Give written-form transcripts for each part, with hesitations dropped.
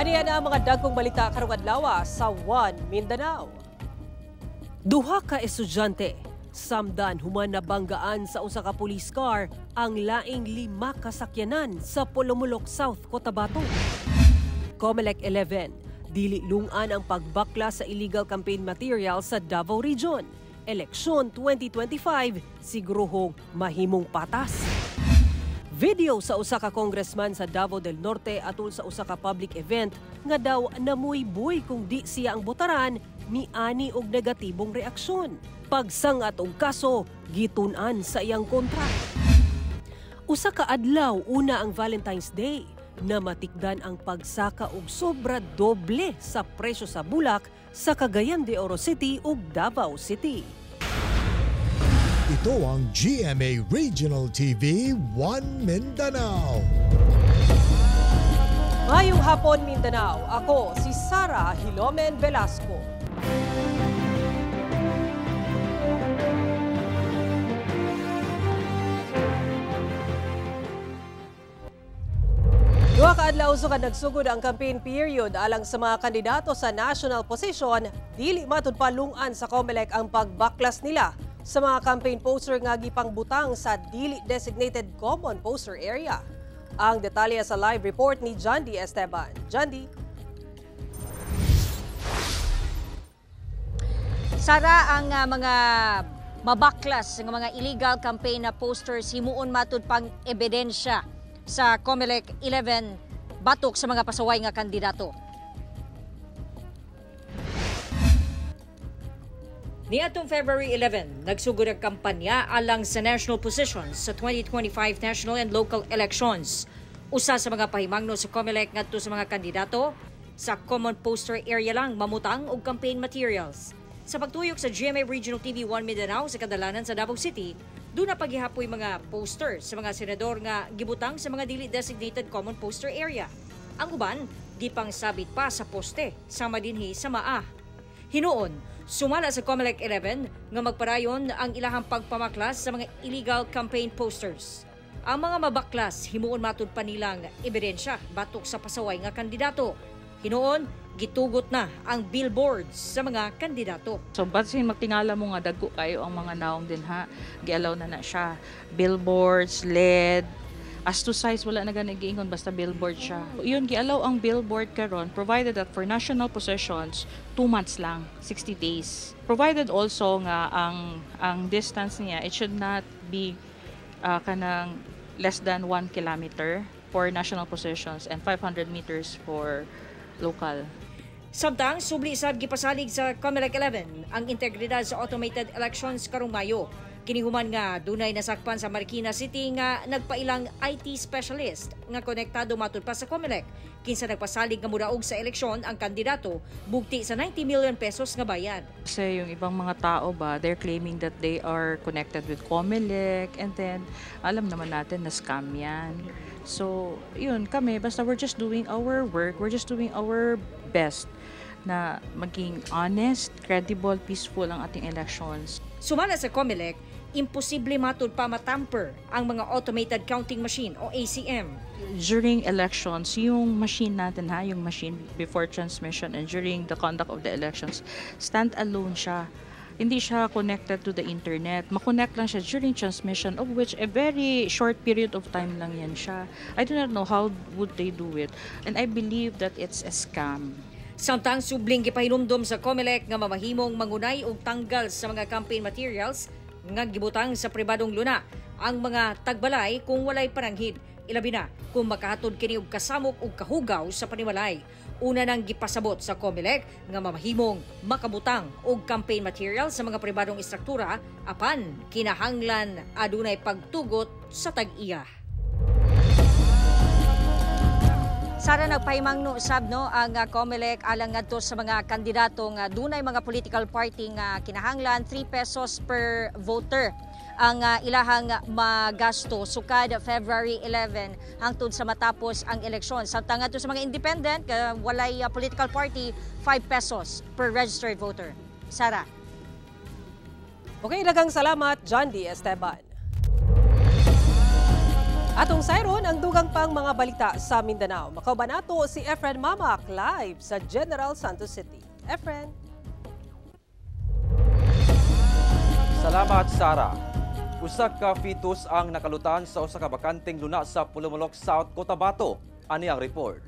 Kaniya na ang mga dagkong balita karong adlaw sa One Mindanao. Duha ka estudyante samdan human nabanggaan sa usa ka police car ang laing 5 kasakyanan sa Polomolok South, Cotabato. Comelec 11, dili lungan ang pagbakla sa illegal campaign material sa Davao Region. Eleksyon 2025 siguruhong mahimong patas. Video sa usa ka congressman sa Davao del Norte atol sa usa ka public event nga daw namuyboy kung di siya ang botaran, miani og negatibong reaksyon. Pagsangat og kaso, gitun-an sa iyang kontra. Usa ka adlaw una ang Valentine's Day na matikdan ang pagsaka og sobra doble sa presyo sa bulak sa Cagayan de Oro City ug Davao City. Ito ang GMA Regional TV One Mindanao. Ngayong hapon Mindanao, ako si Sara Hilomen Velasco. Duha ka adlaw sugad nagsugod ang campaign period alang sa mga kandidato sa national position, dili matud pa lungan sa Comelec ang pagbaklas nila sa mga campaign poster nga gipangbutang sa dili designated common poster area. Ang detalye sa live report ni Jandy Esteban. Jandy. Sara, ang mga mabaklas ng mga illegal campaign na posters himuon matud pang ebidensya sa Comelec 11 batok sa mga pasaway nga kandidato. Niadtong February 11, nagsugod ang kampanya alang sa national positions sa 2025 national and local elections. Usa sa mga pahimangno sa Comelec ngadto sa mga kandidato, sa common poster area lang mamutang og campaign materials. Sa pagtuyok sa GMA Regional TV 1 Mindanao sa kadalanan sa Davao City, doon na paghihapoy mga poster sa mga senador nga gibutang sa mga dili designated common poster area. Ang uban, di pang sabit pa sa poste, sama dinhi sa maa. Hinuon, sumala sa Comelec 11 nga magparayon ang ilahang pagpamaklas sa mga illegal campaign posters. Ang mga mabaklas himuon matud pa nilang ebidensya batok sa pasaway nga kandidato. Hinuon, gitugot na ang billboards sa mga kandidato. So basin magtingala mo nga dagko kayo ang mga naong din ha. Gialaw na siya. Billboards, LED, as to size wala na gani giingon basta billboard siya. Yun gialaw ang billboard karon provided that for national possessions 2 months lang, 60 days. Provided also nga ang distance niya it should not be kanang less than 1 kilometer for national possessions and 500 meters for local. Samtang subli sad gipasalig sa Comelec 11 ang integridad sa automated elections karong Mayo. Kinihuman nga dunay nasakpan sa Marikina City nga nagpailang IT specialist nga konektado matud pa sa Comelec. Kinsa nagpasalig nga mudaog sa eleksyon ang kandidato bugti sa 90 million pesos nga bayad. Kasi yung ibang mga tao ba, they're claiming that they are connected with Comelec and then alam naman natin na scam yan. So, yun kami, basta we're just doing our work, we're just doing our best na maging honest, credible, peaceful ang ating elections. Sumala sa Comelec, imposible matud pa matamper ang mga automated counting machine o ACM. During elections, yung machine natin ha, yung machine before transmission and during the conduct of the elections, stand-alone siya. Hindi siya connected to the internet. Makonect lang siya during transmission of which a very short period of time lang yan siya. I do not know how would they do it. And I believe that it's a scam. Samtang subling gipahinumdom sa Comelec nga mamahimong mangunay og tanggal sa mga campaign materials nga gibutang sa pribadong luna ang mga tagbalay kung walay paranghid. Ilabi na kung makahatod kini og kasamok ug kahugaw sa panimalay. Una nang gipasabot sa Comelec nga mamahimong makabutang og campaign material sa mga pribadong istruktura apan kinahanglan adunay pagtugot sa tag-iya. Sara nagpahimangno usab no ang Comelec alang ngadto sa mga kandidato nga dunay mga political party nga kinahanglan 3 pesos per voter ang ilahang magasto sukad February 11 hangtod sa matapos ang eleksyon. Samtang ngadto sa mga independent walay political party 5 pesos per registered voter. Sara. Okay, daghang salamat Jandy Esteban. Atong sayron ang dugang pang mga balita sa Mindanao. Makauban nato si Efren Mamak live sa General Santos City. Efren. Salamat, Sara. Usa ka fetus ang nakalutan sa usa ka bakanteng luna sa Pulumulok South, Cotabato. Ani ang report.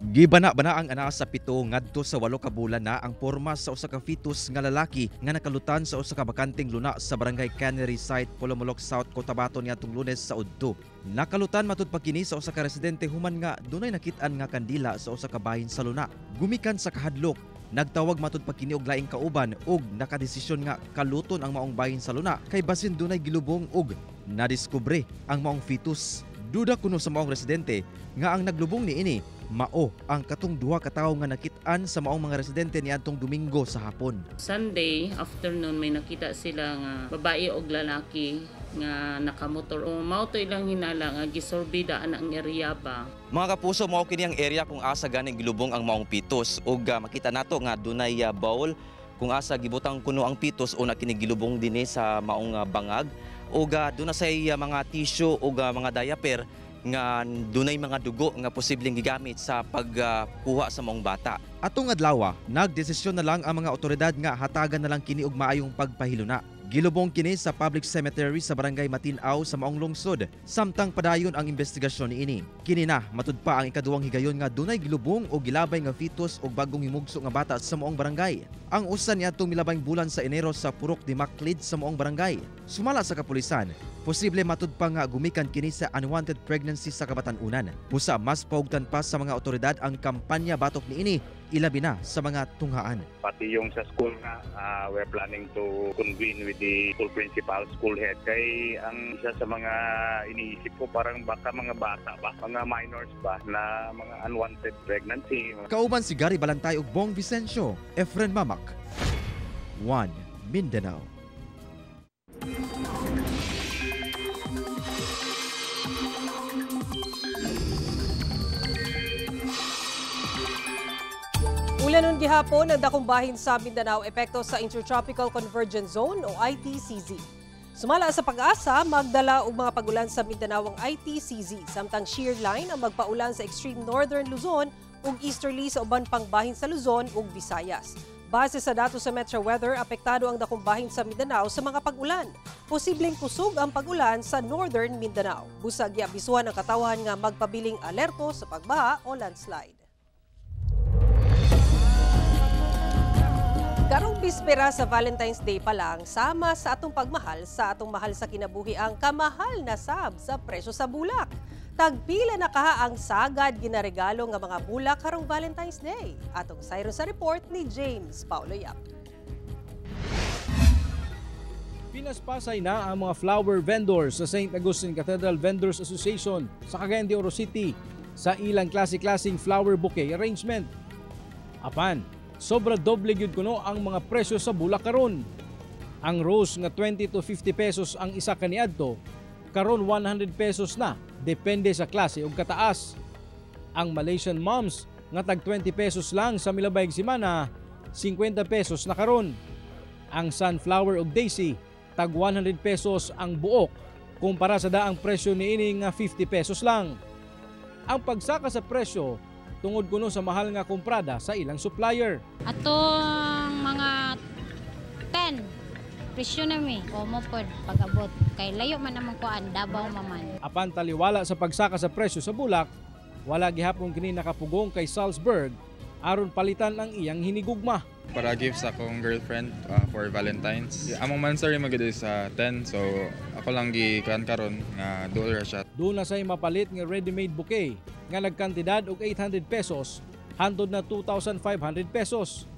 Gibana-bana ang ana sa 7 ngadto sa 8 ka bulan na ang porma sa usa ka fetus nga lalaki nga nakalutan sa usa ka bakanteng luna sa barangay Cannery Site, Pulumulok South, Cotabato niadtong Lunes sa udto. Nakalutan matud pa kini sa usa ka residente human nga dunay nakit-an nga kandila sa usa ka bahin sa luna. Gumikan sa kahadlok, nagtawag matud pa kini og laing kauban ug nakadesisyon nga kaluton ang maong bahin sa luna kay basin dunay gilubong ug nadiskubre ang maong fetus. Duda kuno sa maong residente nga ang naglubong niini mao ang katong duha ka tawo nga nakit-an sa maong mga residente niadtong Domingo sa hapon. Sunday afternoon may nakita sila nga babae og lalaki nga nakamotor. Mao to ilang hinala nga gisorbida ang area ba. Mga kapuso, mao kini ang area kung asa gani gilubong ang maong fetus ug makita nato nga dunay bowl kung asa gibutang kuno ang fetus o kini gilubong dinhi sa maong bangag ug duna say mga tissue ug mga diaper nga dunay mga dugo nga posibleng gigamit sa pagkuha sa maong bata. Atong adlaw, nagdesisyon na lang ang mga otoridad nga hatagan na lang kini og maayong pagpahiluna. Gilubong kini sa public cemetery sa barangay Matinaw sa maong lungsod. Samtang padayon ang investigasyon niini. Kini na matud pa ang ikaduhang higayon nga dunay gilubong o gilabay nga fetus o bagong himugso nga bata sa maong barangay. Ang usa niadtong milabayng bulan sa Enero sa Purok de Maclid sa maong barangay. Sumala sa kapulisan, posible matud pa nga gumikan kini sa unwanted pregnancy sa kabatan-unan. Pusa mas paugtan pa sa mga otoridad ang kampanya batok niini, ilabi na sa mga tunghaan. Pati yung sa school nga, we're planning to convene with the school principal, school head. Kay ang isa sa mga iniisip ko parang baka mga bata ba, mga minors ba na mga unwanted pregnancy. Kauban si Gary Balantay ug Bong Vicencio, Efren Mamak, 1 Mindanao. Ulanon gihapon ang dakong bahin sa Mindanao epekto sa Intertropical Convergence Zone o ITCZ. Sumala sa pag-asa, magdala og mga pagulan sa Mindanao ang ITCZ, samtang shear line ang magpaulan sa extreme northern Luzon ug easterly sa uban pang bahin sa Luzon ug Visayas. Base sa datos sa Metro Weather, apektado ang dakong bahin sa Mindanao sa mga pag-ulan. Posibleng kusog ang pag-ulan sa northern Mindanao. Busag giabisuhan ang katawan nga magpabiling alerto sa pagbaha o landslide. Karong bispera sa Valentine's Day pa lang, sama sa atong pagmahal sa atong mahal sa kinabuhi ang kamahal na sab sa presyo sa bulak. Tagpila na kaha ang sagad ginaregalo nga mga bulak karong Valentine's Day. Atong sayro sa report ni James Paulo Yap. Pinaspasay na ang mga flower vendors sa St. Augustine Cathedral Vendors Association sa Cagayan de Oro City sa ilang klase-klaseng flower bouquet arrangement. Apan, sobra doble gyud kuno ang mga presyo sa bulak karon. Ang rose nga 20 to 50 pesos ang isa kaniadto, karon 100 pesos na, depende sa klase ug kataas. Ang Malaysian Moms nga tag 20 pesos lang sa milabayng semana, 50 pesos na karon. Ang sunflower ug daisy tag 100 pesos ang buok kumpara sa daang presyo niini nga 50 pesos lang. Ang pagsaka sa presyo tungod kuno sa mahal nga kumprada sa ilang supplier. Atong mga 10 presyo na mi komo pod pag-abot kay layo man naman ko ang Davao maman. Apan taliwala sa pagsaka sa presyo sa bulak, wala gihapon kini nakapugong kay Salzburg aron palitan ang iyang hinigugma. Para gifts akong girlfriend for Valentine's. Among mansari magadi sa 10, so ako lang gikuan karon nga $1 siya. Doon na say mapalit nga ready-made bouquet nga nagkantidad og 800 pesos hantod na 2,500 pesos.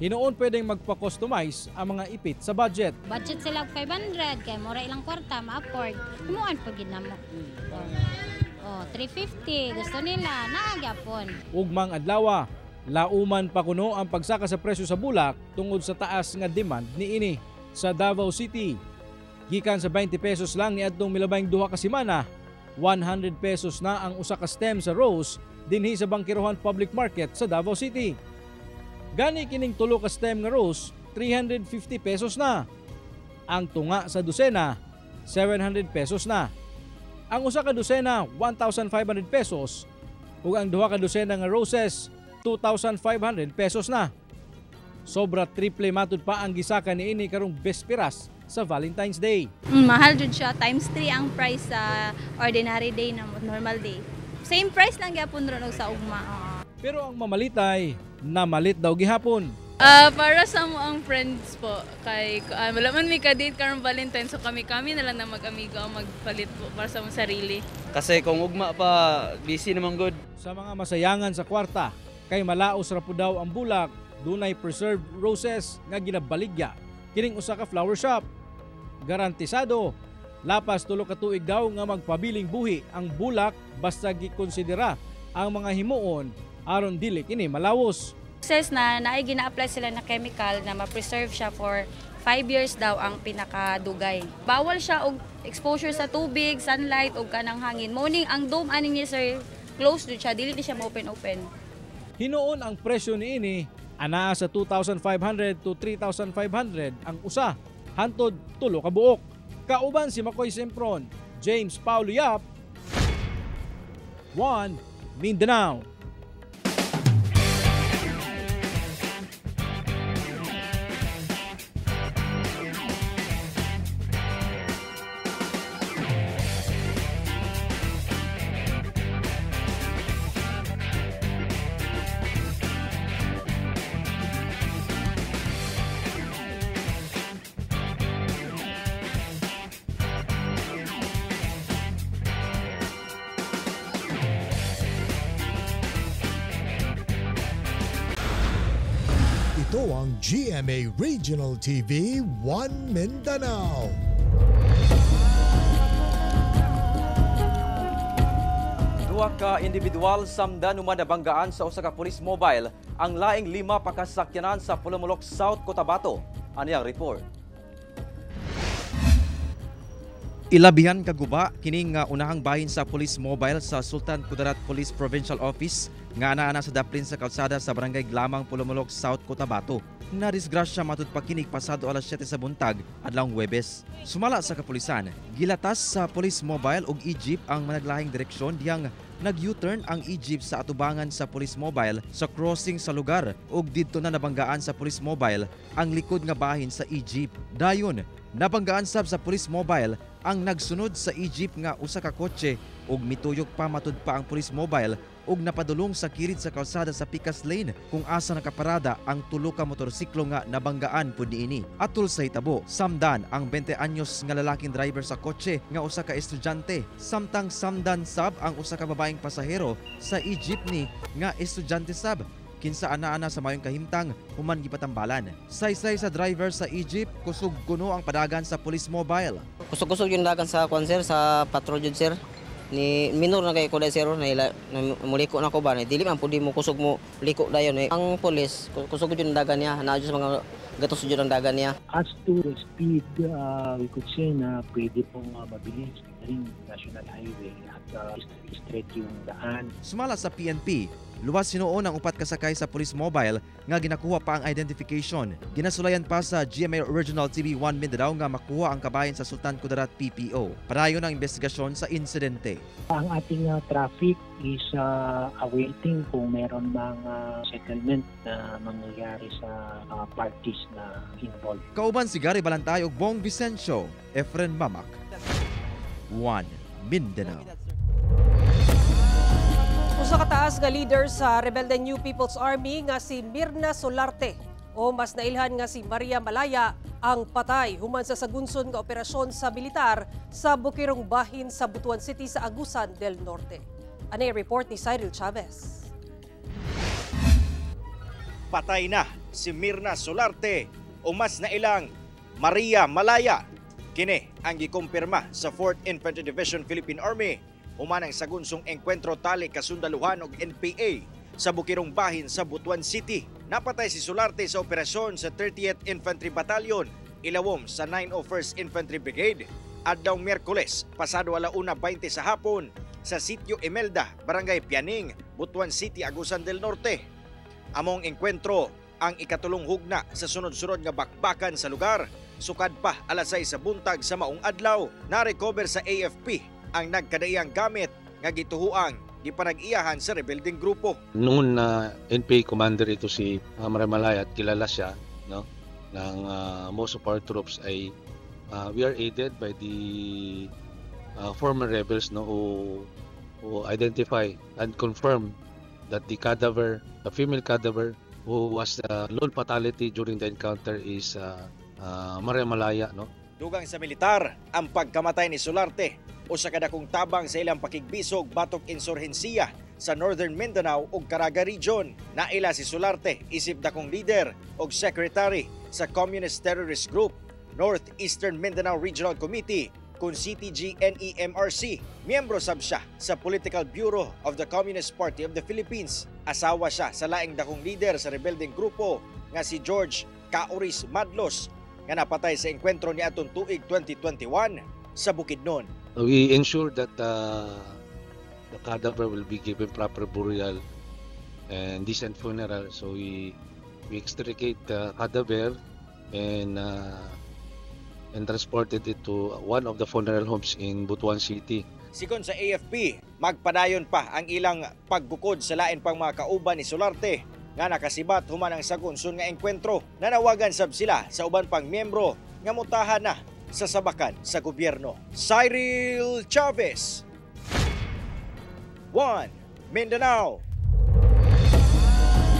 Hinuon pwedeng magpa-customize ang mga ipit sa budget. Budget sila 500 kay mura ilang kwarta ma-afford. Himuan pag ginamo. 350 gusto nila naagyapon. Ugmang adlaw, lauman pa kuno ang pagsaka sa presyo sa bulak tungod sa taas nga demand niini sa Davao City. Gikan sa 20 pesos lang niadtong milabayng duha ka semana, 100 pesos na ang usa ka stem sa rose dinhi sa Bangkirohan Public Market sa Davao City. Gani kining tulo ka stem nga rose, 350 pesos na. Ang tunga sa dosena, 700 pesos na. Ang usa ka dosena 1,500 pesos ug ang duha ka dosena nga roses 2,500 pesos na. Sobra triple matud pa ang gisaka niini karong besperas sa Valentine's Day. Mahal jud siya, times 3 ang price sa ordinary day na normal day. Same price lang gyapon ron og sa ugma. Pero ang mamalitay, namalit daw gihapon. Para sa mo ang friends po, kay wala man may ka-date karong Valentine, so kami na lang na mag-amigo ang magpalit po para sa mong sarili. Kasi kung ugma pa, busy naman good. Sa mga masayangan sa kwarta, kay malaos ra po daw ang bulak, dunay preserved roses nga ginabaligya kining usa ka flower shop. Garantisado, lapas tulo ka tuig daw nga magpabiling buhi ang bulak basta gikonsidera ang mga himuon aron dili kini malawos. Says na naay gina-apply sila na chemical na ma-preserve siya for 5 years daw ang pinakadugay. Bawal siya og exposure sa tubig, sunlight ug kanang hangin. Morning ang dome ani ni sir closed jud siya, dili siya ma-open. Hinuon ang presyo niini anaa sa 2,500 to 3,500 ang usa hantod tulo ka buok. Kauban si Makoy Sempron, James Paulo Yap, 1 Mindanao. Ito ang GMA Regional TV 1 Mindanao. Duha ka individual samdan human nabanggaan sa usa ka police mobile ang laing 5 pakasakyanan sa Pulumulok South, Cotabato. Ani ang report. Ilabihan kaguba kining unahang bahin sa police mobile sa Sultan Kudarat Police Provincial Office nga ana sa daplin sa kalsada sa barangay Glamang, Pulumulok South, Cotabato. Nadisgrasya matud pa kinig pasado alas 7 sa buntag adlawng Huwebes. Sumala sa kapulisan, gilatas sa police mobile ug e-jeep ang managlahing direksyon diyang nag-U-turn ang e-jeep sa atubangan sa police mobile sa crossing sa lugar ug didto na nabanggaan sa police mobile ang likod nga bahin sa e-jeep. Dayon, nabanggaan sab sa police mobile ang nagsunod sa e-jeep nga usa ka kotse ug mituyok pa matud pa ang police mobile ug napadulong sa kirid sa kalsada sa Picas Lane kung asa nakaparada ang tulo ka motorsiklo nga nabanggaan pud niini. Atol sa hitabo, samdan ang 20 anyos nga lalaking driver sa kotse nga usa ka estudyante, samtang samdan sab ang usa ka babaeng pasahero sa e-jeepney nga estudyante sab. Kinsa ana-ana sa mayong kahimtang human gipatambalan. Saysay sa driver sa e-jeep, kusog kuno ang padagan sa police mobile. Kusog-kusog yung dagan sa sir, sa patrol yun sir. Ni minor na kay ko dai sir na muliko na ko ba ni dili man pudi mo kusog mo liko dayon ang police kusog jud ang dagan niya na jud mga gatos jud ang dagan niya. As to the speed, we could say na pwede pong mabilis ring national highway at straight yung daan. Sumala sa PNP, luwas sinuon ang upat kasakay sa police mobile nga ginakuha pa ang identification. Ginasulayan pa sa GMA Original TV 1 Mindanao nga makuha ang kabahin sa Sultan Kudarat PPO. Padayon ang investigasyon sa insidente. Ang ating traffic is awaiting kung meron mga settlement na mangyayari sa parties na involved. Kauban si Gary Balantay ug Bong Vicencio, Efren Mamak, 1 Mindanao. Usa ka taas nga leader sa Rebelde New People's Army nga si Mirna Solarte o mas nailhan nga si Maria Malaya ang patay human sa sagunson nga operasyon sa militar sa Bukirong Bahin sa Butuan City sa Agusan del Norte. Anay report ni Cyril Chavez. Patay na si Mirna Solarte o mas nailang Maria Malaya. Kini ang gikumpirma sa 4th Infantry Division Philippine Army human ang sagunsong engkwentro tali kasundaluhan og NPA sa Bukirong Bahin sa Butuan City. Napatay si Solarte sa operasyon sa 30th Infantry Battalion, ilawom sa 901st Infantry Brigade, adlawng Miyerkules, pasado 1:20 sa hapon sa Sitio Imelda, Barangay Pianing, Butuan City, Agusan del Norte. Among engkwentro, ang ikatulong hugna sa sunod-sunod nga bakbakan sa lugar. Sukad pa alas 6 sa buntag sa maong adlaw, na-recover sa AFP ang nagkadaiyang gamit nga gituhuang gipanag-iyahan sa rebelding grupo. Noon na NPA commander ito si Maria Malaya at kilala siya, no, ng most of our troops ay we are aided by the former rebels, no, who identify and confirm that the female cadaver who was lone fatality during the encounter is Maria Malaya, no. Dugang sa militar ang pagkamatay ni Solarte o sa kadakong tabang sa ilang pakigbisog batok insurhensiya sa Northern Mindanao ug Caraga Region. Naila si Solarte isip dakong leader ug secretary sa Communist Terrorist Group Northeastern Mindanao Regional Committee kung CTG-NEMRC. Miyembro sab siya sa Political Bureau of the Communist Party of the Philippines. Asawa siya sa laing dakong leader sa rebelding grupo nga si George Kauris Madlos nga napatay sa enkwentro ni atong tuig 2021 sa Bukidnon. We ensure that the cadaver will be given proper burial and decent funeral. So we extricate the cadaver and transported it to one of the funeral homes in Butuan City. Sigon sa AFP, magpadayon pa ang ilang pagbukod sa lain pang mga kauban ni Solarte nga nakasibat human ang sagunson nga enkwentro. Nanawagan sab sila sa uban pang miyembro nga mutahan na sa sabakan sa gobyerno. Cyril Chavez, One Mindanao.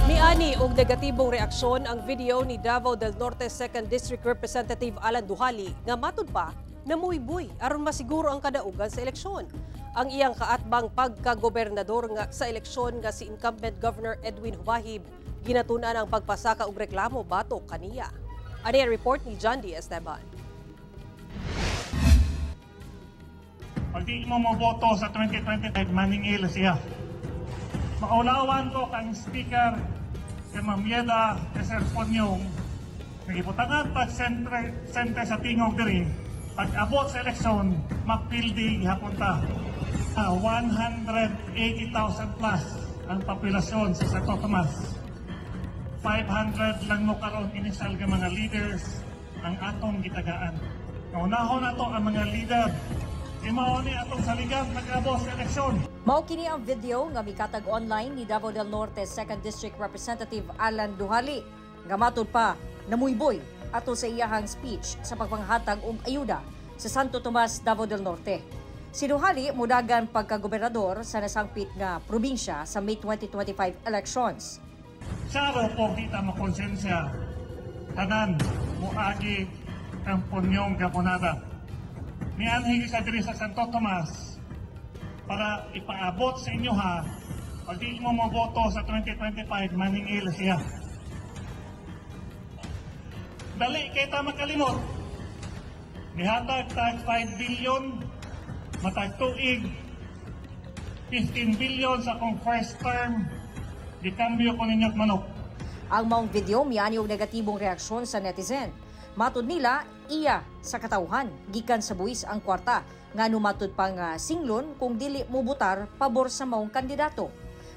Miani og negatibong reaksyon ang video ni Davao del Norte 2nd District Representative Alan Duhali nga matud pa namuiboy aron masiguro ang kadaugan sa eleksyon. Ang iyang kaatbang pagkagobernador nga sa eleksyon nga si incumbent Governor Edwin Hubahib ginatunan ang pagpasaka og reklamo batok kaniya. Ani ang report ni John D. Esteban. Pag di mo moboto sa 2025, maningil siya. Maulawan ko kang speaker kay Mamiela Eserponyong nagibutangan pag sente sa tingog diri pag abot sa eleksyon mapildi ihapunta 180,000 plus ang populasyon sa Santo Tomas. 500 lang mo karon inisal nga mga leaders ang atong gitagaan. Naunahon nato ang mga leader Imao ni atong saligang nag-abot sa eleksyon. Mao kini ang video nga mikatag online ni Davao del Norte 2nd District Representative Alan Duhali. Nga matud pa, namuyboy ato sa iyahang speech sa pagpanghatag og ayuda sa Santo Tomas, Davao del Norte. Si Duhali mudagan pagkagobernador sa nasangpit nga probinsya sa May 2025 elections. Saro po kita makonsensya tanan muagi ang punyong gaponada. Nianhigi sa diri sa Santo Tomas para ipaabot sa inyo ha, pag di mo maboto sa 2025, maningil siya. Dali kay ta makalimot. Nihatag tag 5 billion, matag tuig, 15 billion sa kong first term, gikambyo ko ninyo't manok. Ang maong video miyani og negatibong reaksyon sa netizen. Matud nila, iya sa katawhan, gikan sa buwis ang kwarta, nga numatud pang singlon kung dili mubutar pabor sa maong kandidato.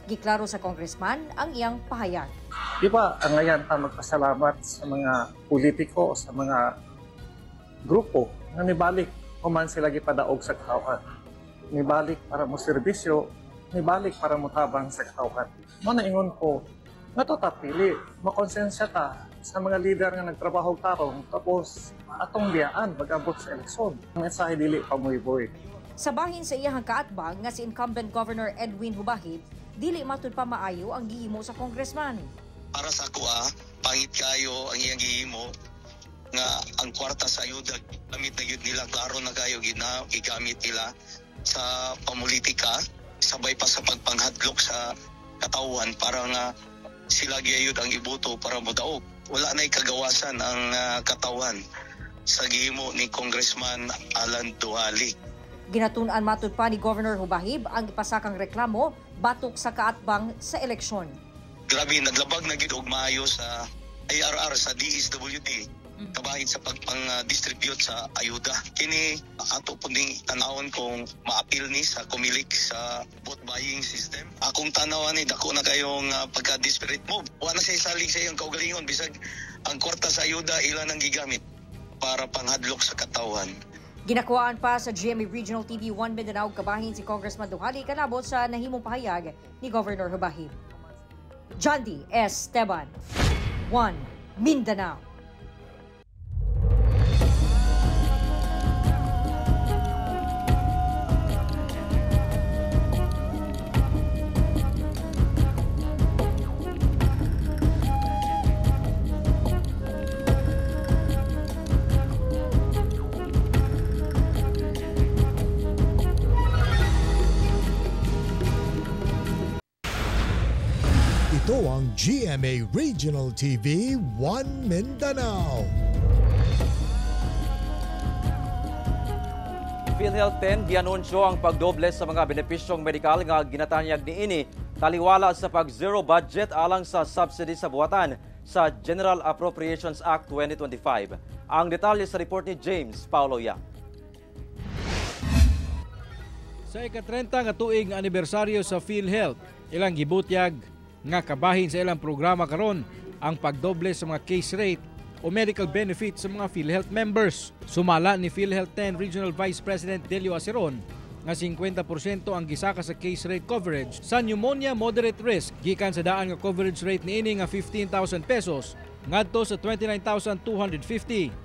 Giklaro sa congressman ang iyang pahayag. Di ba ang ngayon ta magpasalamat sa mga politiko, sa mga grupo na nibalik human sila gipadaog sa katawhan. Nibalik para mo serbisyo, nibalik para mo tabang sa katawhan. Manaingon ko, nga to tapili, makonsensya ta sa mga lider nga nagtrabaho tarong tapos atong biyaan mag-abot sa eleksyon. Ang mensahe dili pamuiboy. Sa bahin sa iyang kaatbang nga si incumbent Governor Edwin Hubahib, dili matud pa maayo ang gihimo sa congressman. Para sa kuha, pangit kayo ang iyang gihimo nga ang kwarta sa ayuda gamit na yun nila, klaro na kayo gigamit nila sa pamulitika, sabay pa sa pagpanghadlok sa katawhan para nga sila giyayod ang iboto para modaog. Wala na'y kagawasan ang katawan sa gihimo ni Congressman Alan Duhali. Ginatunan matud pa ni Governor Hubahib ang ipasakang reklamo batok sa kaatbang sa eleksyon. Grabe, naglabag na gid og maayo sa ARR sa DSWD kabahin sa pagpang-distribute sa ayuda. Kini ato po ding tanawon kung ma-appeal ni sa kumilik sa vote buying system. Akong tanawan ni dako na kayong pagka-disparate move. Wala na siya salig sa iyong kaugalingon bisag ang kwarta sa ayuda ilan ang gigamit para panghadlok sa katawan. Ginakuhaan pa sa GMA Regional TV 1 Mindanao kabahin si Congressman Duhali kanabot sa nahimong pahayag ni Governor Hubahib. John D. Esteban, 1 Mindanao. Ito ang GMA Regional TV 1 Mindanao. PhilHealth 10 gianunsyo ang pagdoble sa mga benepisyong medikal nga ginatanyag niini taliwala sa pag-zero budget alang sa subsidy sa buhatan sa General Appropriations Act 2025. Ang detalye sa report ni James Paulo Yap. Sa ika-30 nga tuig nga anibersaryo sa PhilHealth, ilang gibutyag nga kabahin sa ilang programa karon ang pagdoble sa mga case rate o medical benefits sa mga PhilHealth members. Sumala ni PhilHealth 10 Regional Vice President Delio Aceron nga 50% ang gisaka sa case rate coverage sa pneumonia moderate risk gikan sa daan nga coverage rate niini nga 15,000 pesos ngadto sa 29,250,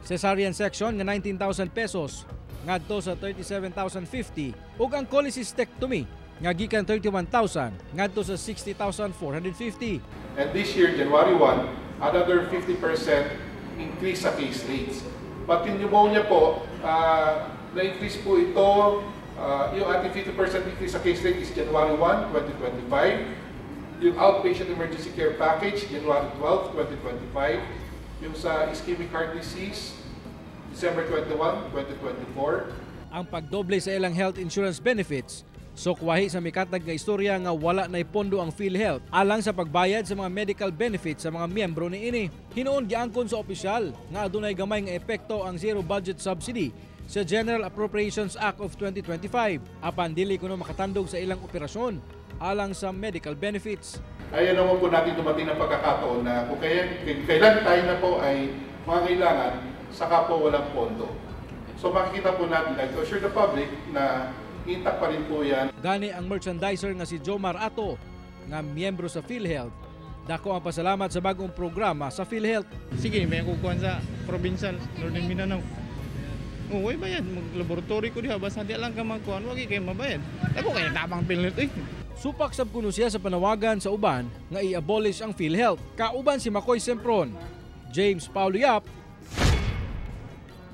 cesarean section nga 19,000 pesos ngadto sa 37,050 ug ang cholecystectomy nga gikan 31,000 ngadto sa 60,450. And this year, January 1, another 50% increase sa case rates. But in pneumonia po, na-increase po ito, yung ating 50% increase sa case rate is January 1, 2025. Yung outpatient emergency care package, January 12, 2025. Yung sa ischemic heart disease, December 21, 2024. Ang pagdoble sa ilang health insurance benefits sukwahi sa mikatag nga istorya nga wala na pondo ang PhilHealth alang sa pagbayad sa mga medical benefits sa mga miyembro niini. Hinuon giangkon sa opisyal nga adunay gamay nga epekto ang zero budget subsidy sa General Appropriations Act of 2025 apan dili kuno makatandog sa ilang operasyon alang sa medical benefits. Ayaw naman po natin dumating ng pagkakataon na kung kailan tayo na po ay mga kailangan, saka po walang pondo. So makikita po natin, like to assure the public na intact pa rin po yan. Gani ang merchandiser nga si Jomar Ato nga miyembro sa PhilHealth. Dako ang pasalamat sa bagong programa sa PhilHealth. Sige, may kukuhan sa provincial Northern Mindanao. Way bayad, mag-laboratory ko diha basta di lang ka magkuhan, wag kayo mabayad. Ako kaya tabang PhilHealth eh. Supak sab kuno siya sa panawagan sa uban nga i-abolish ang PhilHealth. Kauban si Makoy Sempron, James Paulo Yap,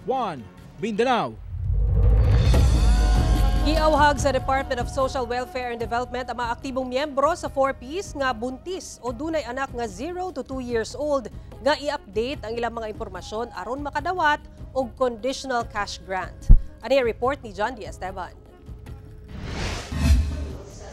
1 Mindanao. Giawhag sa Department of Social Welfare and Development ang mga aktibong miyembro sa 4Ps nga buntis o dunay anak nga 0 to 2 years old nga i-update ang ilang mga impormasyon aron makadawat og conditional cash grant. Ani report ni John D. Esteban.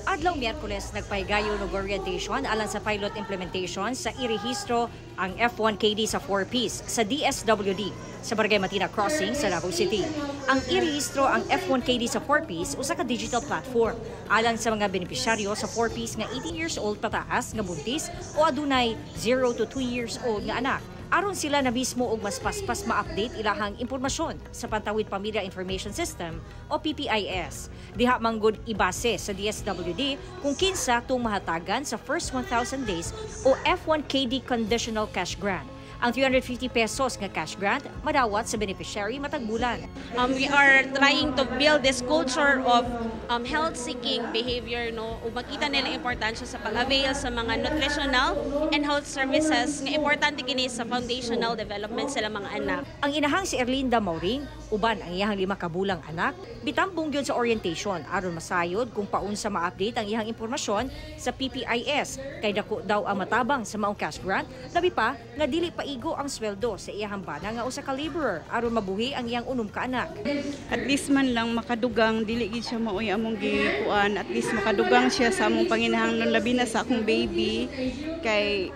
Adlaw Miyerkules nagpahigayon og orientation alang sa pilot implementation sa irehistro ang F1KD sa 4Ps sa DSWD sa Barangay Matina Crossing sa Davao City. Ang irehistro ang F1KD sa 4Ps usa ka digital platform alang sa mga benepisyaryo sa 4Ps nga 18 years old pataas nga buntis o adunay 0 to 2 years old nga anak. Aron sila na mismo og mas paspas ma-update ilahang impormasyon sa Pantawid Pamilya Information System o PPIS. Diha manggod ibase sa DSWD kung kinsa tung mahatagan sa first 1,000 days o F1KD Conditional Cash Grant. Ang 350 pesos nga cash grant madawat sa beneficiary matag bulan. We are trying to build this culture of health-seeking behavior, no? Makita nila importansya sa pag-avail sa mga nutritional and health services nga importante kini sa foundational development sila mga anak. Ang inahang si Erlinda Mauring, uban ang iyang 5 kabulang anak, bitambong gyud sa orientation aron masayod kung paunsa ma-update ang iyang impormasyon sa PPIS kay dako daw ang matabang sa maong cash grant, labi pa nga dili pa igo ang sweldo sa iyang bana nga usa ka laborer aron mabuhi ang iyang 6 ka anak. At least man lang makadugang dili gid siya maoy among gikuan, at least makadugang siya sa among panginahanglan labi na sa akong baby kay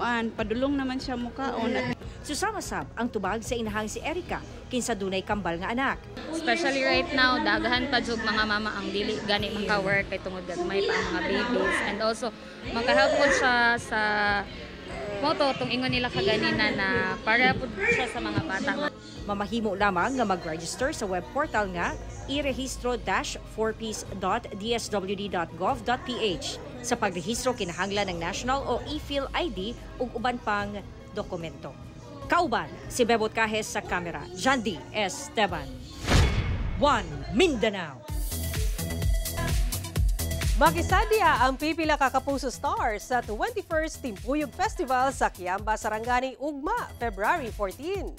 kuan, padulong naman siya mukaon. Susama-sab ang tubag sa inahang si Erica kinsa dunay kambal nga anak. Especially right now, daghan pa jud mga mama ang dili gani maka-work kay tungod gagmay pa ang mga babies, and also maka-help po siya sa moto tung ingon nila kaganina na para po siya sa mga bata. Mamahimo lamang nga mag-register sa web portal nga irehistro-4peace.dswd.gov.ph. Sa pagrehistro kinahanglan ng national o e-fil ID ug uban pang dokumento. Kauban si Bebot Cajes sa kamera, Jandy Esteban. 1 Mindanao. Magisadya ang pipila ka Kapuso Stars sa 21st Timpuyog Festival sa Kiamba, Sarangani, ugma, February 14.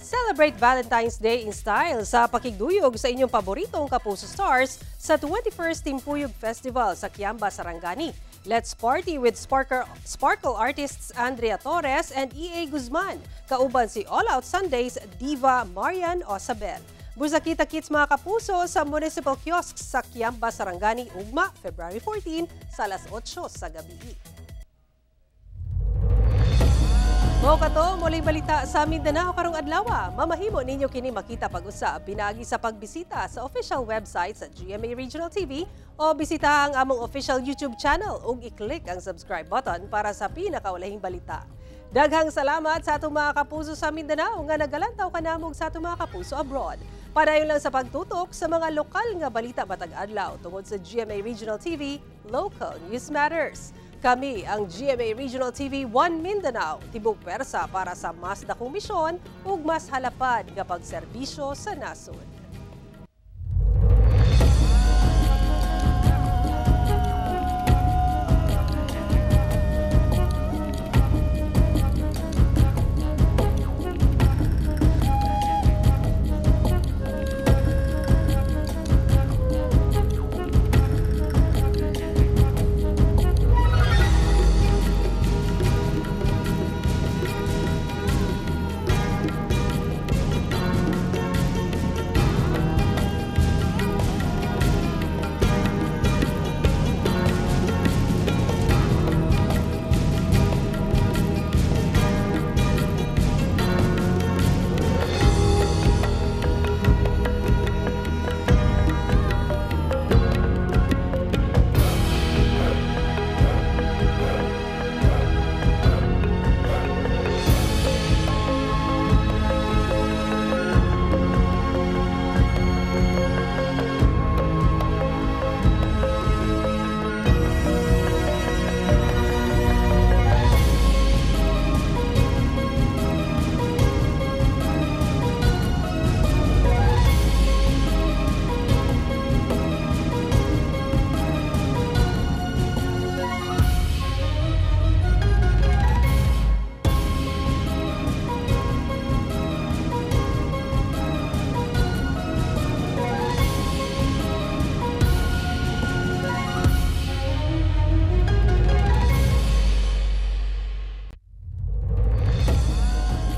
Celebrate Valentine's Day in style sa pakigduyog sa inyong paboritong Kapuso Stars sa 21st Timpuyog Festival sa Kiamba, Sarangani. Let's party with Sparkle artists Andrea Torres and E.A. Guzman. Kauban si All Out Sundays diva Marian Osabel. Busakita Kits mga Kapuso sa Municipal Kiosks sa Kiamba, Sarangani, ugma, February 14 sa alas 8 sa gabi. Mo kato, muling balita sa Mindanao karong adlaw. Mamahimo ninyo kini makita pag-usab pinaagi sa pagbisita sa official website sa GMA Regional TV o bisita ang among official YouTube channel ug i-click ang subscribe button para sa pinakaulahing balita. Daghang salamat sa atong mga kapuso sa Mindanao nga nagalantaw kanamog sa atong mga kapuso abroad. Padayon lang sa pagtutok sa mga lokal nga balita matag adlaw tungod sa GMA Regional TV, Local News Matters. Kami ang GMA Regional TV 1 Mindanao, tibok pwersa para sa mas dakong misyon ug mas halapad nga pagserbisyo sa nasod.